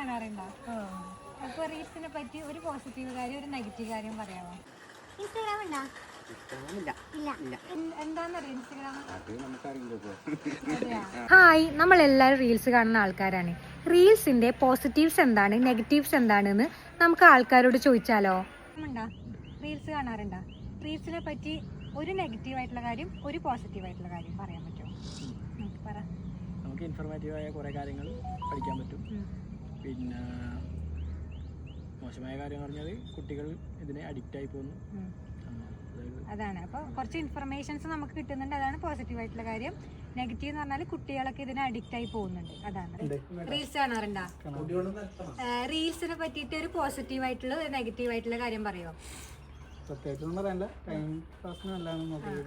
കാണാറുണ്ടോ? അപ്പൊ റീൽസിനെ പറ്റി ഒരു പോസിറ്റീവ് കാര്യം ഒരു നെഗറ്റീവ് കാര്യം പറയാമോ? ഇൻസ്റ്റാഗ്രാം ഉണ്ടോ? എന്താന്നറിയോ ഇൻസ്റ്റാഗ്രാം? ഹായ്, നമ്മളെല്ലാവരും റീൽസ് കാണുന്ന ആൾക്കാരാണ്. റീൽസിന്റെ പോസിറ്റീവ്സ് എന്താണ്, നെഗറ്റീവ്സ് എന്താണെന്ന് നമുക്ക് ആൾക്കാരോട് ചോദിച്ചാലോ? റീൽസ് കാണാറുണ്ടോ? റീൽസിനെ പറ്റി ഒരു നെഗറ്റീവ് ആയിട്ടുള്ള കാര്യം ഒരു പോസിറ്റീവ് ആയിട്ടുള്ള കാര്യം പറയാൻ പറ്റുമോ? പറ. നമുക്ക് ഇൻഫോർമേറ്റീവായ കുറേ കാര്യങ്ങൾ പഠിക്കാൻ പറ്റും. പിന്നെ മോശമായ കാര്യം പറഞ്ഞാൽ കുട്ടികൾ ഇതിനെ അഡിക്റ്റ് ആയി പോകുന്നു. അതാണ്. അപ്പോൾ കുറച്ച് ഇൻഫർമേഷൻസ് നമുക്ക് കിട്ടുന്നുണ്ട്, അതാണ് പോസിറ്റീവ് ആയിട്ടുള്ള കാര്യം. നെഗറ്റീവ് എന്ന് പറഞ്ഞാൽ കുട്ടികളൊക്കെ ഇതിനെ അഡിക്റ്റ് ആയി പോകുന്നുണ്ട്, അതാണ്. റീൽസ് കാണാറുണ്ടോ? റീൽസിനെ പറ്റിയിട്ട് ഒരു പോസിറ്റീവ് ആയിട്ടുള്ള നെഗറ്റീവ് ആയിട്ടുള്ള കാര്യം പറയുമോ?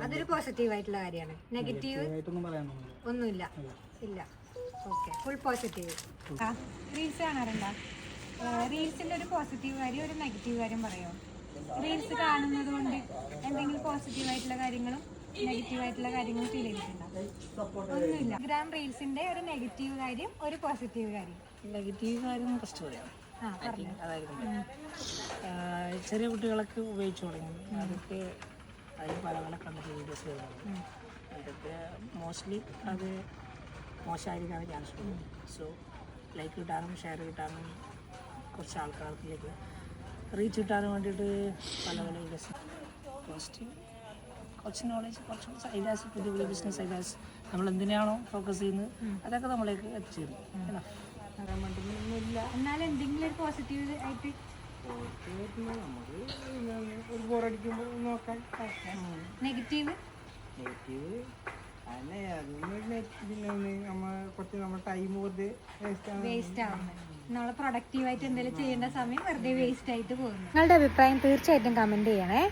അതൊരു പോസിറ്റീവ് ആയിട്ടുള്ള കാര്യമാണ്. നെഗറ്റീവ് ഒന്നുമില്ല, ഇല്ല. Okay, full positive. റീൽസ് കാണാറുണ്ടോ? റീൽസിന്റെ ഒരു പോസിറ്റീവ് കാര്യം ഒരു നെഗറ്റീവ് കാര്യം പറയുമോ? റീൽസ് കാണുന്നത് കൊണ്ട് എന്തെങ്കിലും പോസിറ്റീവ് ആയിട്ടുള്ള കാര്യങ്ങളും നെഗറ്റീവ് ആയിട്ടുള്ള കാര്യങ്ങളും ഫീൽ ചെയ്തിട്ടുണ്ടോ? ഒന്നുമില്ല. ഇൻസ്റ്റാഗ്രാം റീൽസിന്റെ ഒരു നെഗറ്റീവ് കാര്യം ഒരു പോസിറ്റീവ് കാര്യം. നെഗറ്റീവ് കാര്യം ഫസ്റ്റ് പറയാം. അതായത് ചെറിയ കുട്ടികളൊക്കെ ഉപയോഗിച്ചു തുടങ്ങി. അതൊക്കെ അതിൽ പല പല കണ്ടന്റ് വീഡിയോസ് വരുന്നുണ്ട്. അതൊക്കെ മോസ്റ്റ്ലി അത് മോശമായിരിക്കാനുള്ള ചാൻസ് ഉണ്ട്. സോ ലൈക്ക് കിട്ടാനും ഷെയർ കിട്ടാനും കുറച്ച് ആൾക്കാർക്കിലേക്ക് റീച്ച് കിട്ടാനും വേണ്ടിയിട്ട് പല പല വീഡിയോസ് കുറച്ച് നോളേജ്, കുറച്ച് ഐഡിയാസ്, പുതിയ പുതിയ ബിസിനസ് ഐഡിയാസ് നമ്മൾ എന്തിനാണോ ഫോക്കസ് ചെയ്യുന്നത് അതൊക്കെ നമ്മളേക്ക് എത്തിച്ചേരും. എന്നാലും എന്തെങ്കിലും ഒരു പോസിറ്റീവ് ആയിട്ട് നമുക്ക് ഒരു ബോറടിക്കുമ്പോൾ നോക്കാൻ. നെഗറ്റീവ് അല്ലേ കുറച്ച് നമ്മുടെ ടൈം വെറുതെ വേസ്റ്റ് ആവുന്നത്. നമ്മൾ പ്രൊഡക്റ്റീവായിട്ട് എന്തെങ്കിലും ചെയ്യേണ്ട സമയം വെറുതെ വേസ്റ്റ് ആയിട്ട് പോകുന്നു. നിങ്ങളുടെ അഭിപ്രായം തീർച്ചയായിട്ടും കമന്റ് ചെയ്യണേ.